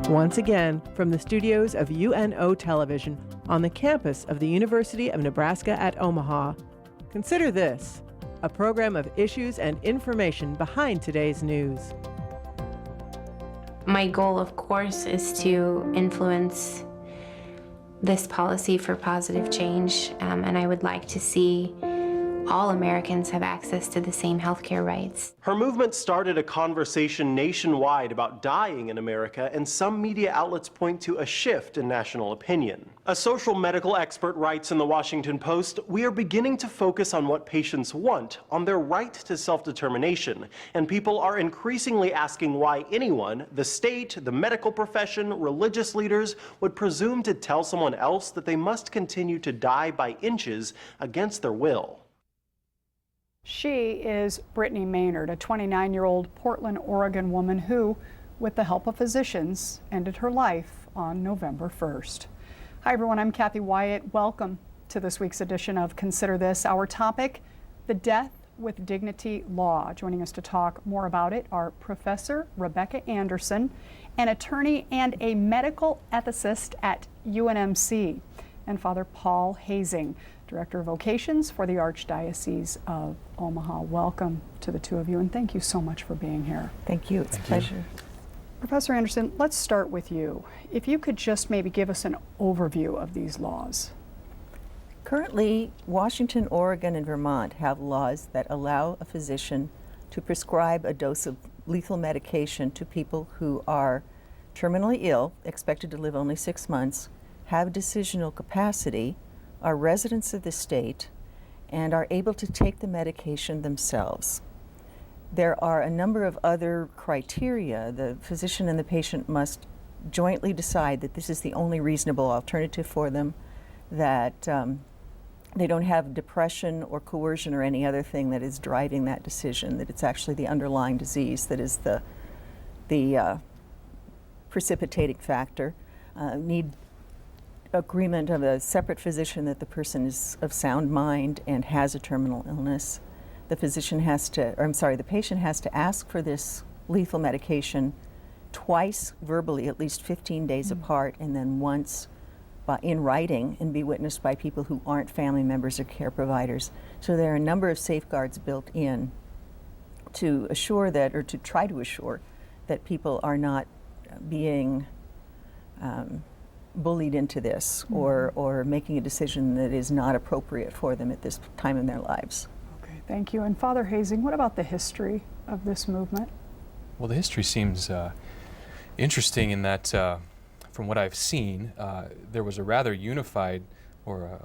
Once again, from the studios of UNO Television on the campus of the University of Nebraska at Omaha, consider this, a program of issues and information behind today's news. My goal, of course, is to influence this policy for positive change, and I would like to see all Americans have access to the same healthcare rights. Her movement started a conversation nationwide about dying in America, and some media outlets point to a shift in national opinion. A social medical expert writes in the Washington Post, "We are beginning to focus on what patients want, on their right to self-determination, and people are increasingly asking why anyone, the state, the medical profession, religious leaders, would presume to tell someone else that they must continue to die by inches against their will." She is Brittany Maynard, a 29-year-old Portland, Oregon woman who, with the help of physicians, ended her life on November 1st. Hi everyone, I'm Kathy Wyatt. Welcome to this week's edition of Consider This. Our topic, the Death with Dignity Law. Joining us to talk more about it are Professor Rebecca Anderson, an attorney and a medical ethicist at UNMC, and Father Paul Hazing, Director of Vocations for the Archdiocese of Omaha. Welcome to the two of you, and thank you so much for being here. Thank you. It's a pleasure. Professor Anderson, let's start with you. If you could just maybe give us an overview of these laws. Currently, Washington, Oregon, and Vermont have laws that allow a physician to prescribe a dose of lethal medication to people who are terminally ill, expected to live only 6 months, have decisional capacity, are residents of the state, and are able to take the medication themselves. There are a number of other criteria. The physician and the patient must jointly decide that this is the only reasonable alternative for them, that they don't have depression or coercion or any other thing that is driving that decision, that it's actually the underlying disease that is the precipitating factor. Need agreement of a separate physician that the person is of sound mind and has a terminal illness. The patient has to ask for this lethal medication twice verbally, at least 15 days apart, and then once in writing, and be witnessed by people who aren't family members or care providers. So there are a number of safeguards built in to assure that, or to try to assure that people are not being bullied into this, or making a decision that is not appropriate for them at this time in their lives. Okay, thank you. And Father Hazing, what about the history of this movement? Well, the history seems interesting in that, from what I've seen, there was a rather unified, or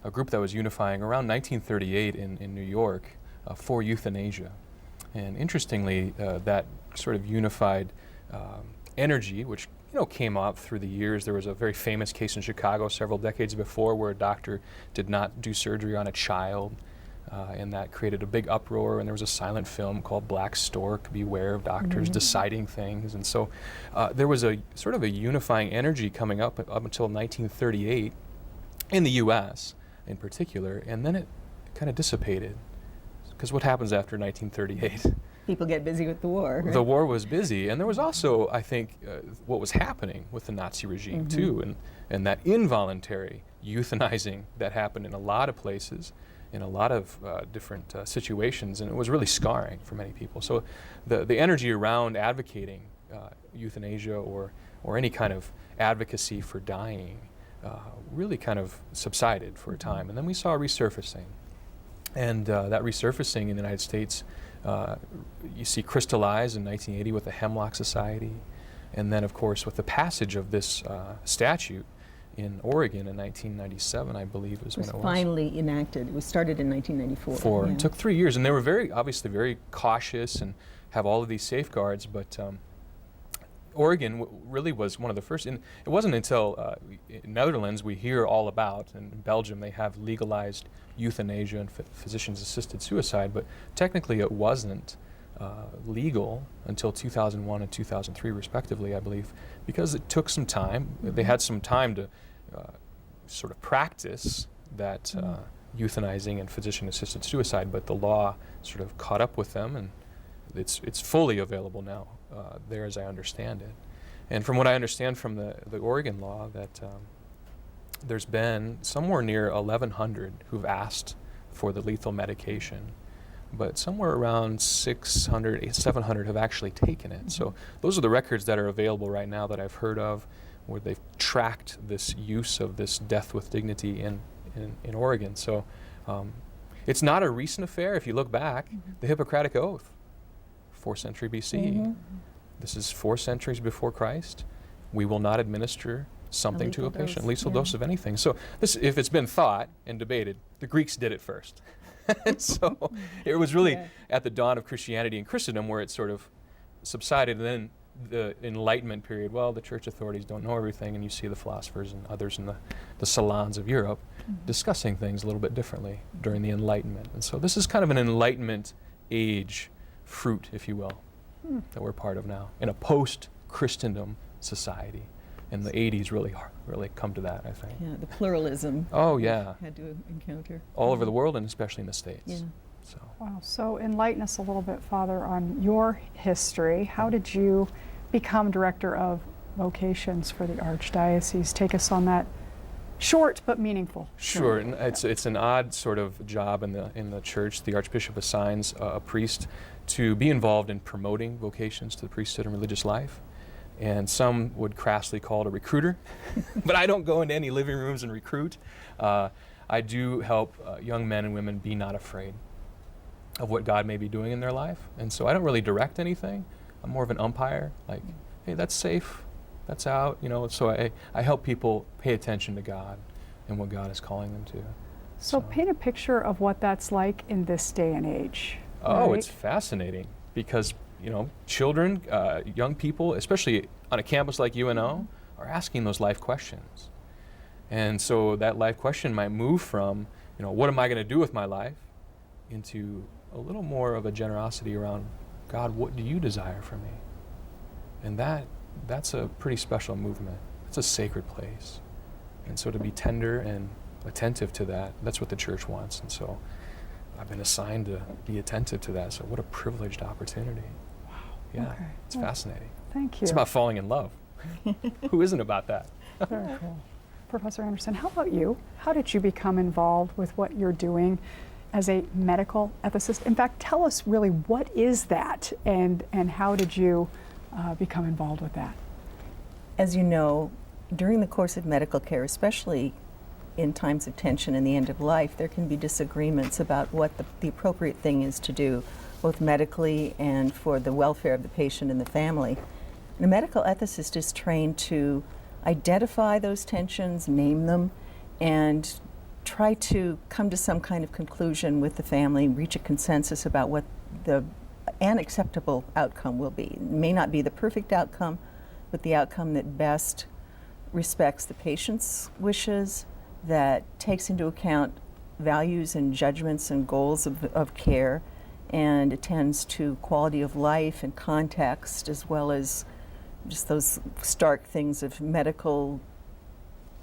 a group that was unifying around 1938 in New York for euthanasia. And interestingly, that sort of unified energy, which came up through the years. There was a very famous case in Chicago several decades before where a doctor did not do surgery on a child, and that created a big uproar, and there was a silent film called Black Stork, Beware of Doctors Deciding Things. And so there was a sort of a unifying energy coming up until 1938 in the U.S. in particular, and then it kind of dissipated. Because what happens after 1938? People get busy with the war. Right? The war was busy, and there was also, I think, what was happening with the Nazi regime too, and that involuntary euthanizing that happened in a lot of places, in a lot of different situations, and it was really scarring for many people. So the energy around advocating euthanasia or any kind of advocacy for dying really kind of subsided for a time, and then we saw resurfacing. And that resurfacing in the United States, you see crystallized in 1980 with the Hemlock Society, and then of course with the passage of this statute in Oregon in 1997, I believe is when it was finally enacted. It was started in 1994. It took 3 years, and they were obviously very cautious and have all of these safeguards, but Oregon really was one of the first. And it wasn't until in Netherlands we hear all about, and in Belgium they have legalized euthanasia and physicians-assisted suicide, but technically it wasn't legal until 2001 and 2003 respectively, I believe, because it took some time. They had some time to sort of practice that euthanizing and physician-assisted suicide, but the law sort of caught up with them, and it's fully available now there, as I understand it. And from what I understand from the Oregon law, that there's been somewhere near 1,100 who've asked for the lethal medication, but somewhere around 600, 700 have actually taken it. So those are the records that are available right now that I've heard of, where they've tracked this use of this death with dignity in Oregon. So it's not a recent affair. If you look back, the Hippocratic Oath, 4th century BC. This is 4 centuries before Christ. We will not administer something to a patient, lethal dose of anything. So this, if it's been thought and debated, the Greeks did it first. And so it was really at the dawn of Christianity and Christendom where it sort of subsided. And then the Enlightenment period, well, the church authorities don't know everything, and you see the philosophers and others in the salons of Europe discussing things a little bit differently during the Enlightenment. And so this is kind of an Enlightenment age fruit, if you will, that we're part of now in a post-Christendom society. And the 80s really come to that, I think. Yeah, the pluralism. Oh, yeah. Had to encounter. All over the world, and especially in the States. Yeah. So. Wow. So enlighten us a little bit, Father, on your history. How did you become director of vocations for the Archdiocese? Take us on that short but meaningful. Sure, and it's an odd sort of job in the church. The Archbishop assigns a priest to be involved in promoting vocations to the priesthood and religious life. And some would crassly call it a recruiter, but I don't go into any living rooms and recruit. I do help young men and women be not afraid of what God may be doing in their life. And so I don't really direct anything. I'm more of an umpire, like, hey, that's safe, that's out, you know. So I help people pay attention to God and what God is calling them to. So paint a picture of what that's like in this day and age. Oh, right? It's fascinating because, you know, children, young people, especially on a campus like UNO, are asking those life questions. And so that life question might move from, you know, what am I going to do with my life, into a little more of a generosity around, God, what do you desire from me? And that's a pretty special movement. It's a sacred place. And so to be tender and attentive to that, that's what the church wants. And so I've been assigned to be attentive to that. So what a privileged opportunity. Wow. Yeah, Okay. it's fascinating. Thank you. It's about falling in love. Who isn't about that? Very cool. Professor Anderson, how about you? How did you become involved with what you're doing as a medical ethicist? In fact, tell us really what is that, and how did you become involved with that? As you know, during the course of medical care, especially in times of tension and the end of life, there can be disagreements about what the appropriate thing is to do, both medically and for the welfare of the patient and the family. And a medical ethicist is trained to identify those tensions, name them, and try to come to some kind of conclusion with the family, reach a consensus about what an acceptable outcome will be. It may not be the perfect outcome, but the outcome that best respects the patient's wishes, that takes into account values and judgments and goals of care, and attends to quality of life and context, as well as just those stark things of medical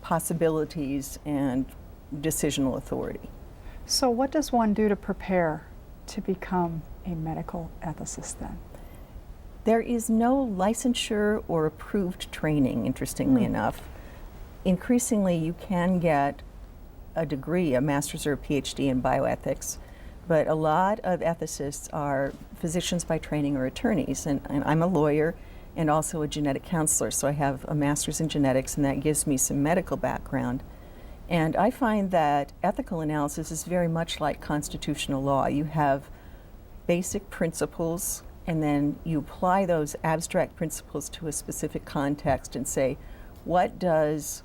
possibilities and decisional authority. So what does one do to prepare to become a medical ethicist then? There is no licensure or approved training, interestingly enough. Increasingly, you can get a degree, a master's or a PhD in bioethics, but a lot of ethicists are physicians by training or attorneys, and I'm a lawyer and also a genetic counselor, so I have a master's in genetics, and that gives me some medical background. And I find that ethical analysis is very much like constitutional law. You have basic principles, and then you apply those abstract principles to a specific context and say, what does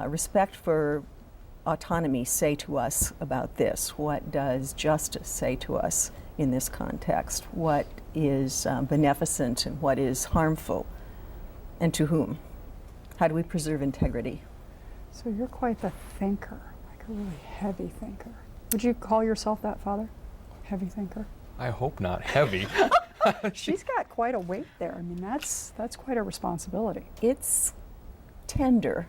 respect for autonomy say to us about this? What does justice say to us in this context? What is beneficent and what is harmful? And to whom? How do we preserve integrity? So you're quite the thinker, like a really heavy thinker. Would you call yourself that, Father? Heavy thinker? I hope not heavy. She's got quite a weight there. I mean, that's quite a responsibility. It's tender,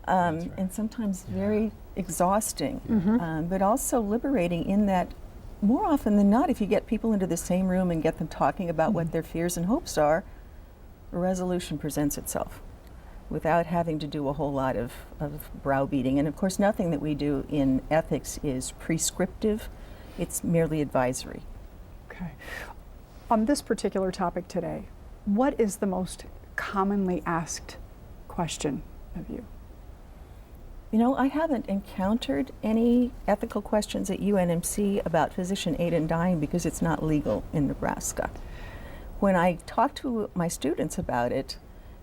That's right. and sometimes very exhausting, but also liberating in that more often than not, if you get people into the same room and get them talking about what their fears and hopes are, a resolution presents itself without having to do a whole lot of browbeating. And of course, nothing that we do in ethics is prescriptive, it's merely advisory. Okay. On this particular topic today, what is the most commonly asked question of you? You know, I haven't encountered any ethical questions at UNMC about physician aid in dying because it's not legal in Nebraska. When I talk to my students about it,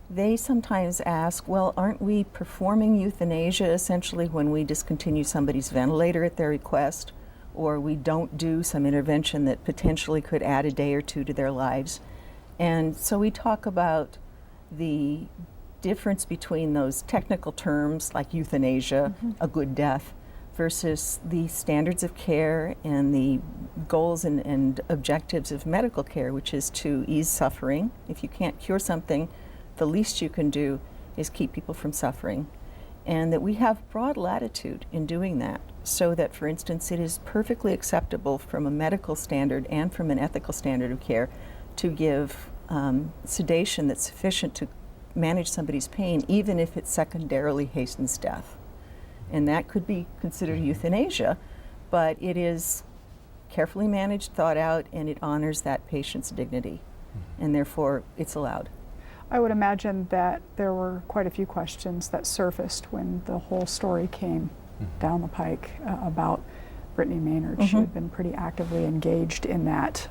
they sometimes ask, well, aren't we performing euthanasia essentially when we discontinue somebody's ventilator at their request, or we don't do some intervention that potentially could add a day or two to their lives? And so we talk about the difference between those technical terms like euthanasia, a good death, versus the standards of care and the goals and objectives of medical care, which is to ease suffering. If you can't cure something, the least you can do is keep people from suffering. And that we have broad latitude in doing that, so that, for instance, it is perfectly acceptable from a medical standard and from an ethical standard of care to give sedation that's sufficient to manage somebody's pain, even if it secondarily hastens death. And that could be considered euthanasia, but it is carefully managed, thought out, and it honors that patient's dignity, and therefore it's allowed. I would imagine that there were quite a few questions that surfaced when the whole story came down the pike about Brittany Maynard. She had been pretty actively engaged in that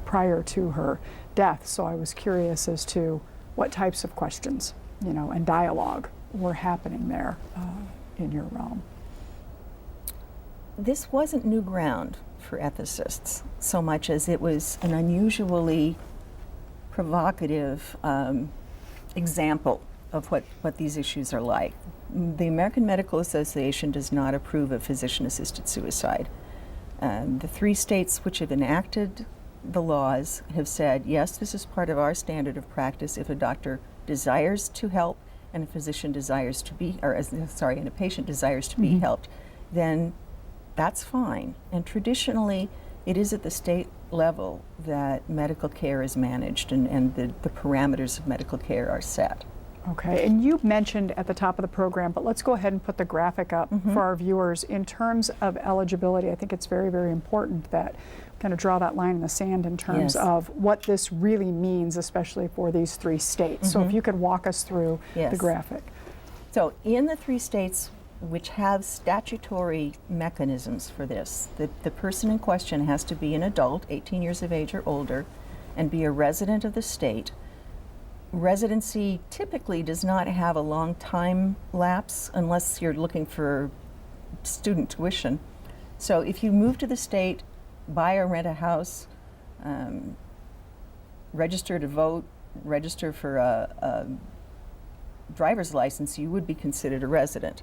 prior to her death, so I was curious as to what types of questions, you know, and dialogue were happening there in your realm. This wasn't new ground for ethicists so much as it was an unusually provocative example of what these issues are like. The American Medical Association does not approve of physician-assisted suicide. The 3 states which have enacted the laws have said, yes, this is part of our standard of practice. If a doctor desires to help and a physician desires to be, and a patient desires to be helped, then that's fine. And traditionally, it is at the state level that medical care is managed and the parameters of medical care are set. Okay, and you mentioned at the top of the program, but let's go ahead and put the graphic up for our viewers. In terms of eligibility, I think it's very, very important that kind of draw that line in the sand in terms of what this really means, especially for these 3 states. So if you could walk us through the graphic. So in the 3 states which have statutory mechanisms for this, the person in question has to be an adult, 18 years of age or older, and be a resident of the state. Residency typically does not have a long time lapse unless you're looking for student tuition. So if you move to the state, buy or rent a house, register to vote, register for a driver's license, you would be considered a resident.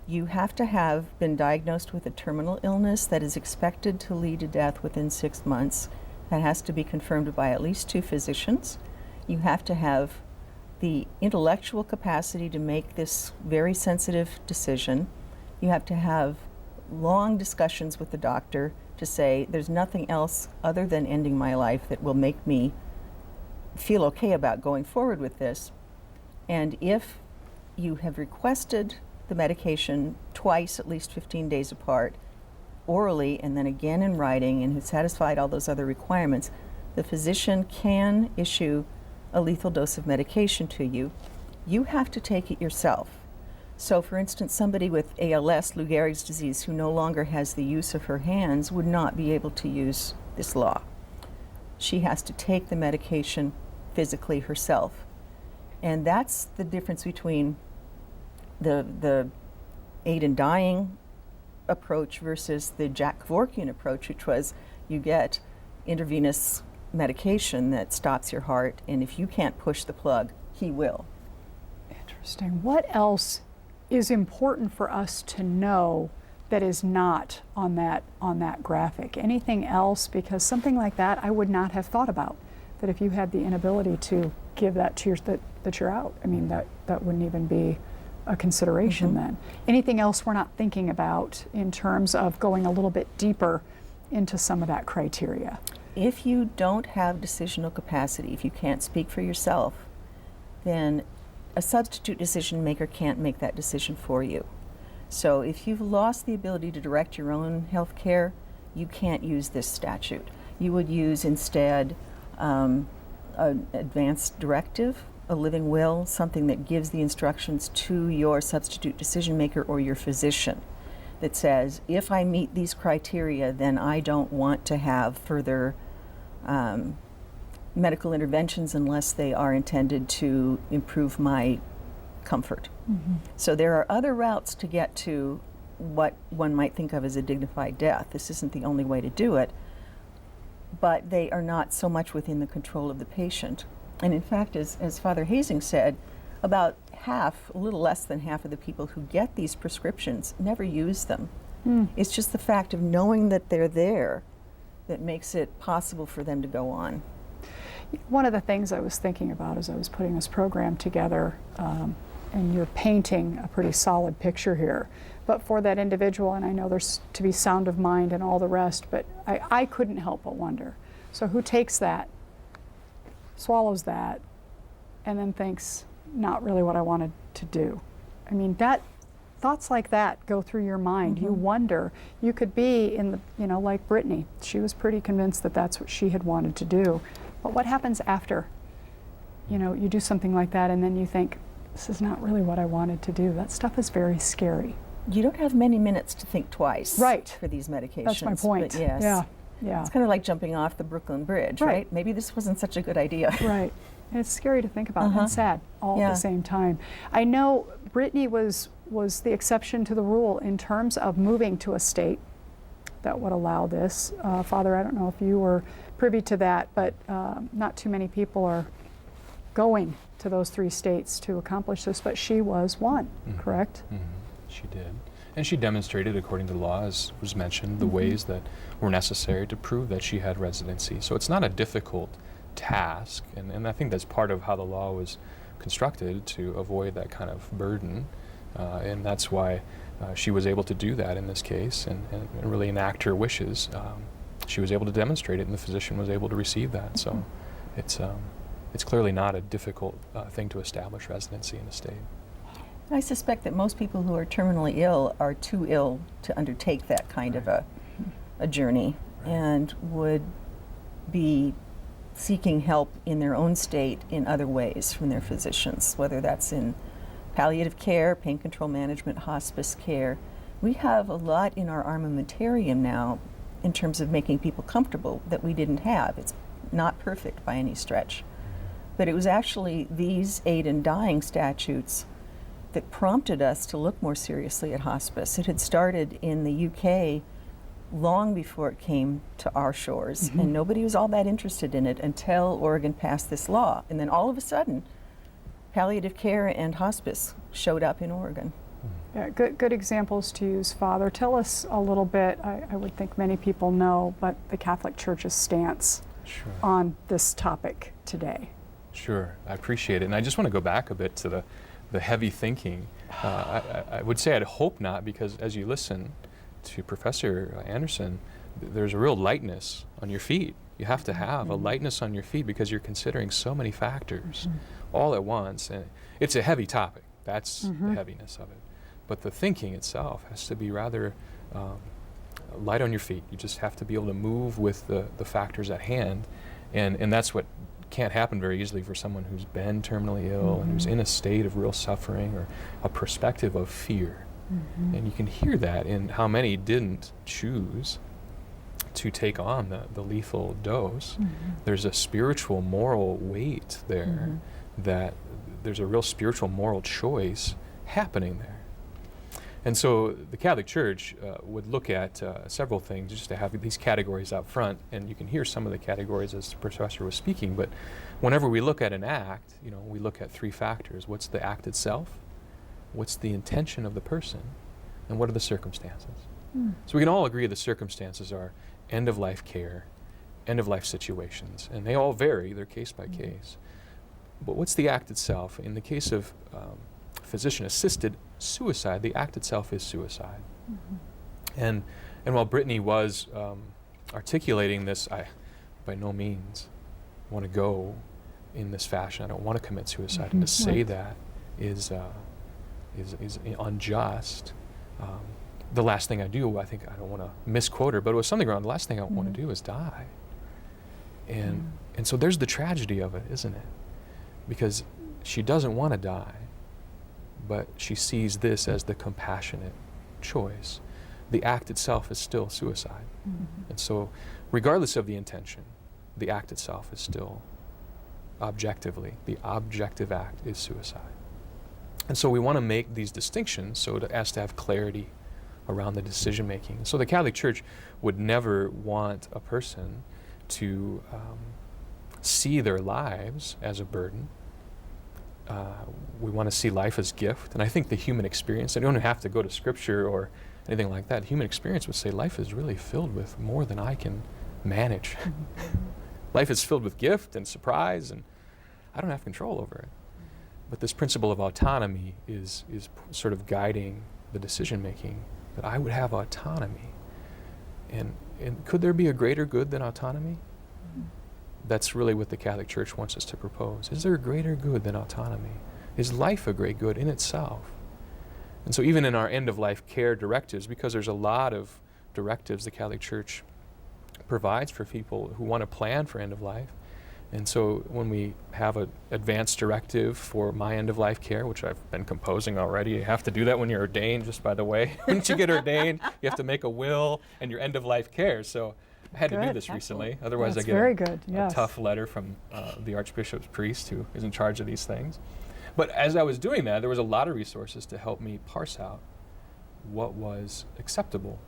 You have to have been diagnosed with a terminal illness that is expected to lead to death within 6 months. That has to be confirmed by at least 2 physicians. You have to have the intellectual capacity to make this very sensitive decision. You have to have long discussions with the doctor to say, there's nothing else other than ending my life that will make me feel okay about going forward with this. And if you have requested the medication twice, at least 15 days apart, orally and then again in writing, and have satisfied all those other requirements, the physician can issue a lethal dose of medication to you. You have to take it yourself. So for instance, somebody with ALS, Lou Gehrig's disease, who no longer has the use of her hands would not be able to use this law. She has to take the medication physically herself. And that's the difference between the aid in dying approach versus the Jack Kevorkian approach, which was you get intravenous medication that stops your heart, and if you can't push the plug, he will. Interesting. What else is important for us to know that is not on that graphic? Anything else? Because something like that I would not have thought about, that if you had the inability to give that to that you're out. I mean, that wouldn't even be a consideration then. Anything else we're not thinking about in terms of going a little bit deeper into some of that criteria? If you don't have decisional capacity, if you can't speak for yourself, then a substitute decision maker can't make that decision for you. So if you've lost the ability to direct your own health care, you can't use this statute. You would use instead an advanced directive, a living will, something that gives the instructions to your substitute decision maker or your physician that says, if I meet these criteria, then I don't want to have further medical interventions unless they are intended to improve my comfort. So there are other routes to get to what one might think of as a dignified death. This isn't the only way to do it, but they are not so much within the control of the patient. And in fact, as Father Hazing said, about half, a little less than half of the people who get these prescriptions never use them. It's just the fact of knowing that they're there that makes it possible for them to go on. One of the things I was thinking about as I was putting this program together, and you're painting a pretty solid picture here, but for that individual, and I know there's to be sound of mind and all the rest, but I couldn't help but wonder. So who takes that, swallows that, and then thinks, not really what I wanted to do? I mean, thoughts like that go through your mind. You wonder, you could be in the, you know, like Brittany, she was pretty convinced that that's what she had wanted to do. But what happens after, you know, you do something like that and then you think, this is not really what I wanted to do? That stuff is very scary. You don't have many minutes to think twice for these medications. That's my point. But yes. Yeah. It's kind of like jumping off the Brooklyn Bridge, right? Maybe this wasn't such a good idea. Right. And it's scary to think about and sad all at the same time. I know Brittany was the exception to the rule in terms of moving to a state that would allow this. Father, I don't know if you were privy to that, but not too many people are going to those 3 states to accomplish this, but she was one, correct? She did. And she demonstrated, according to law, as was mentioned, the ways that were necessary to prove that she had residency. So it's not a difficult task, and I think that's part of how the law was constructed, to avoid that kind of burden, and that's why she was able to do that in this case and really enact her wishes. She was able to demonstrate it, and the physician was able to receive that. So it's clearly not a difficult thing to establish residency in the state. I suspect that most people who are terminally ill are too ill to undertake that kind of a journey and would be seeking help in their own state in other ways from their physicians, whether that's in palliative care, pain control management, hospice care. We have a lot in our armamentarium now in terms of making people comfortable that we didn't have. It's not perfect by any stretch. But it was actually these aid in dying statutes that prompted us to look more seriously at hospice. It had started in the UK long before it came to our shores, and nobody was all that interested in it until Oregon passed this law. And then all of a sudden, palliative care and hospice showed up in Oregon. Yeah, good examples to use, Father. Tell us a little bit, I would think many people know, but the Catholic Church's stance on this topic today. Sure, I appreciate it. And I just want to go back a bit to the heavy thinking. I would say I'd hope not, because as you listen to Professor Anderson, there's a real lightness on your feet. You have to have a lightness on your feet because you're considering so many factors all at once. And it's a heavy topic. That's the heaviness of it. But the thinking itself has to be rather light on your feet. You just have to be able to move with the factors at hand. And that's what can't happen very easily for someone who's been terminally ill and who's in a state of real suffering or a perspective of fear. And you can hear that in how many didn't choose to take on the lethal dose. There's a spiritual, moral weight there, that there's a real spiritual, moral choice happening there. And so the Catholic Church would look at several things, just to have these categories out front, and you can hear some of the categories as the professor was speaking, but whenever we look at an act, we look at 3 factors. What's the act itself? What's the intention of the person? And what are the circumstances? So we can all agree the circumstances are end-of-life care, end-of-life situations, and they all vary, they're case by case. But what's the act itself? In the case of physician-assisted suicide, the act itself is suicide. And while Brittany was articulating this, I by no means want to go in this fashion. I don't want to commit suicide. And to say that is unjust. The last thing I do, I think, I don't want to misquote her, but it was something around the last thing I want to do is die. And so there's the tragedy of it, isn't it? Because she doesn't want to die, but she sees this as the compassionate choice. The act itself is still suicide. And so regardless of the intention, the act itself is still objectively, the objective act is suicide. And so we want to make these distinctions as to have clarity around the decision making. So the Catholic Church would never want a person to see their lives as a burden. We want to see life as gift. And I think the human experience, I don't have to go to scripture or anything like that. Human experience would say life is really filled with more than I can manage. Life is filled with gift and surprise, and I don't have control over it. But this principle of autonomy is sort of guiding the decision making, that I would have autonomy. And could there be a greater good than autonomy? That's really what the Catholic Church wants us to propose. Is there a greater good than autonomy? Is life a great good in itself? And so even in our end-of-life care directives, because there's a lot of directives the Catholic Church provides for people who want to plan for end-of-life. And so when we have an advanced directive for my end-of-life care, which I've been composing already, you have to do that when you're ordained, just by the way. Once you get ordained, you have to make a will and your end-of-life care. So I had to do this recently. Otherwise, That's I get very good. a Yes. tough letter from the Archbishop's priest who is in charge of these things. But as I was doing that, there was a lot of resources to help me parse out what was acceptable.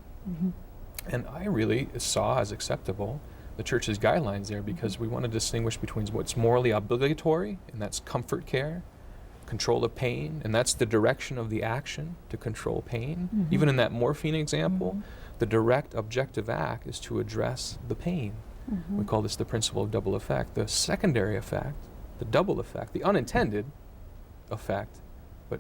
And I really saw as acceptable the Church's guidelines there, because we want to distinguish between what's morally obligatory, and that's comfort care, control of pain, and that's the direction of the action to control pain. Even in that morphine example, the direct objective act is to address the pain. We call this the principle of double effect. The secondary effect, the double effect, the unintended effect, but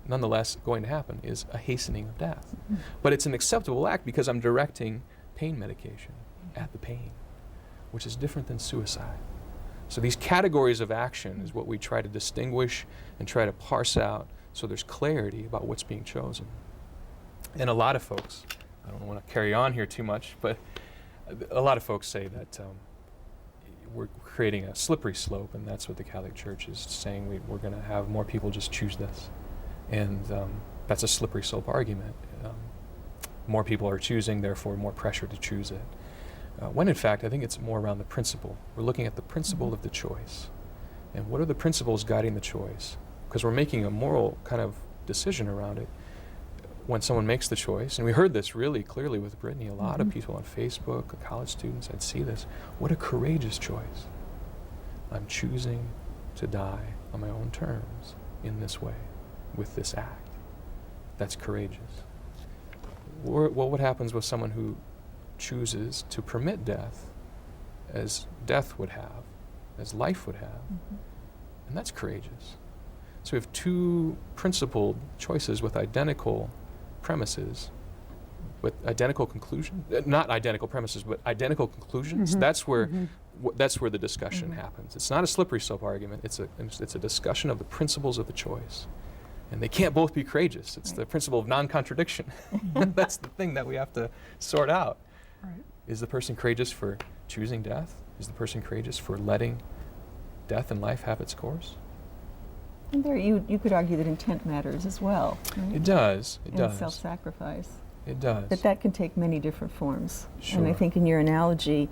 nonetheless going to happen, is a hastening of death. But it's an acceptable act because I'm directing pain medication at the pain, which is different than suicide. So these categories of action is what we try to distinguish and try to parse out so there's clarity about what's being chosen. And a lot of folks, I don't want to carry on here too much, but a lot of folks say that we're creating a slippery slope, and that's what the Catholic Church is saying. We're going to have more people just choose this. And that's a slippery slope argument. More people are choosing, therefore more pressure to choose it. When in fact, I think it's more around the principle. We're looking at the principle of the choice. And what are the principles guiding the choice? Because we're making a moral kind of decision around it when someone makes the choice. And we heard this really clearly with Brittany. A lot of people on Facebook, college students, I'd see this. What a courageous choice. I'm choosing to die on my own terms in this way, with this act. That's courageous. What happens with someone who chooses to permit death as death would have, as life would have? And that's courageous. So we have two principled choices with identical premises, with identical conclusion, not identical premises, but identical conclusions. That's where that's where the discussion happens. It's not a slippery slope argument. It's a discussion of the principles of the choice. And they can't both be courageous. It's the principle of non-contradiction. That's the thing that we have to sort out. Is the person courageous for choosing death? Is the person courageous for letting death and life have its course? And there you could argue that intent matters as well. Right? It does. It and does. Self-sacrifice. It does. But that can take many different forms. Sure. And I think in your analogy,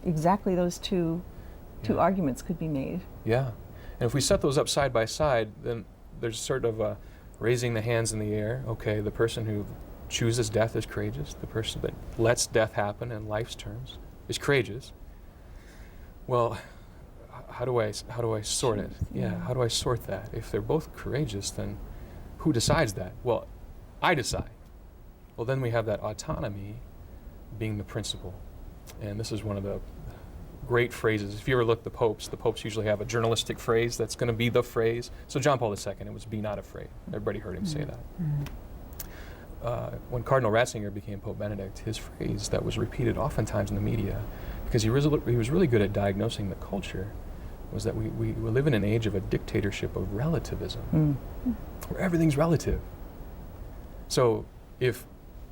exactly those two arguments could be made. Yeah. And if we set those up side by side, then there's sort of a raising the hands in the air. Okay, the person who chooses death is courageous. The person that lets death happen in life's terms is courageous. Well, how do I sort it? Yeah, how do I sort that? If they're both courageous, then who decides that? Well, I decide. Well, then we have that autonomy being the principle. And this is one of the great phrases. If you ever look at the popes usually have a journalistic phrase that's going to be the phrase. So John Paul II, it was "Be not afraid." Everybody heard him say that. When Cardinal Ratzinger became Pope Benedict, his phrase that was repeated oftentimes in the media, because he was really good at diagnosing the culture, was that we live in an age of a dictatorship of relativism, where everything's relative. So if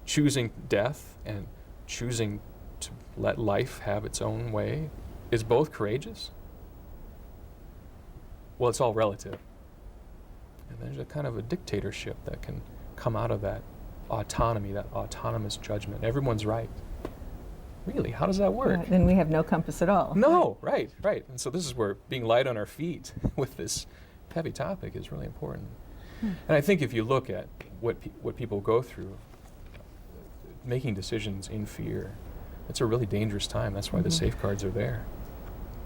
choosing death and choosing to let life have its own way is both courageous, well, it's all relative. And there's a kind of a dictatorship that can come out of that autonomy, that autonomous judgment. Everyone's right. Really, how does that work? Then we have no compass at all. No, right. And so this is where being light on our feet with this heavy topic is really important. And I think if you look at what people go through, making decisions in fear, it's a really dangerous time. That's why the safeguards are there,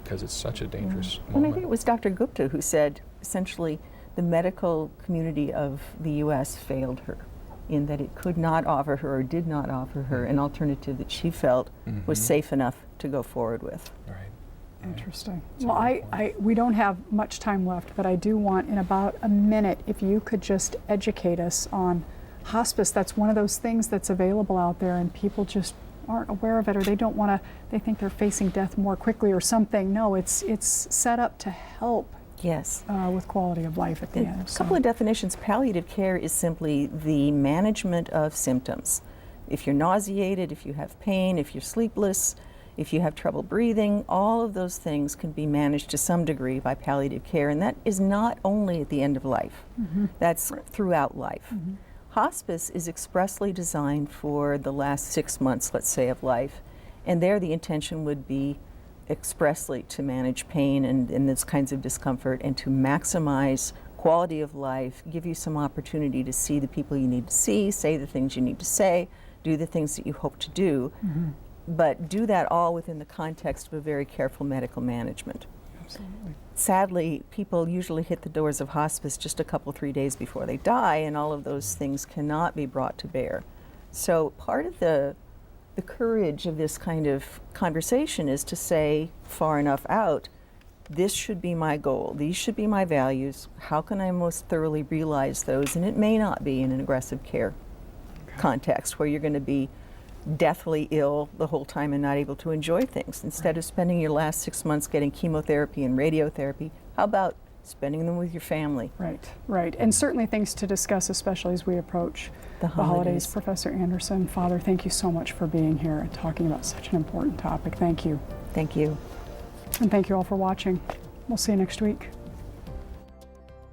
because it's such a dangerous And moment. I think it was Dr. Gupta who said, essentially, the medical community of the U.S. failed her in that it could not offer her or did not offer her an alternative that she felt was safe enough to go forward with. Right. Interesting. Well, we don't have much time left, but I do want, in about a minute, if you could just educate us on hospice. That's one of those things that's available out there, and people just aren't aware of it, or they don't want to. They think they're facing death more quickly or something. No, it's set up to help. Yes. With quality of life at the end. A couple of definitions. Palliative care is simply the management of symptoms. If you're nauseated, if you have pain, if you're sleepless, if you have trouble breathing, all of those things can be managed to some degree by palliative care, and that is not only at the end of life. That's throughout life. Hospice is expressly designed for the last 6 months, let's say, of life, and there the intention would be expressly to manage pain and those kinds of discomfort and to maximize quality of life, give you some opportunity to see the people you need to see, say the things you need to say, do the things that you hope to do, but do that all within the context of a very careful medical management. Absolutely. Sadly, people usually hit the doors of hospice just a couple, 3 days before they die, and all of those things cannot be brought to bear. So part of the courage of this kind of conversation is to say far enough out, this should be my goal, these should be my values, how can I most thoroughly realize those? And it may not be in an aggressive care context where you're going to be deathly ill the whole time and not able to enjoy things. Instead of spending your last 6 months getting chemotherapy and radiotherapy, how about spending them with your family? Right. And certainly things to discuss, especially as we approach the holidays. Professor Anderson, Father, thank you so much for being here and talking about such an important topic. Thank you. Thank you. And thank you all for watching. We'll see you next week.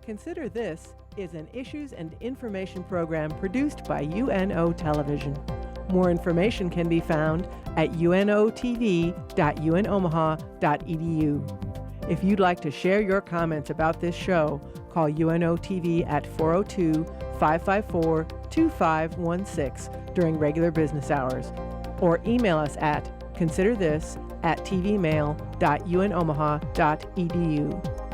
Consider This is an issues and information program produced by UNO Television. More information can be found at unotv.unomaha.edu. If you'd like to share your comments about this show, call UNO TV at 402-554-2516 during regular business hours, or email us at considerthis@tvmail.unomaha.edu.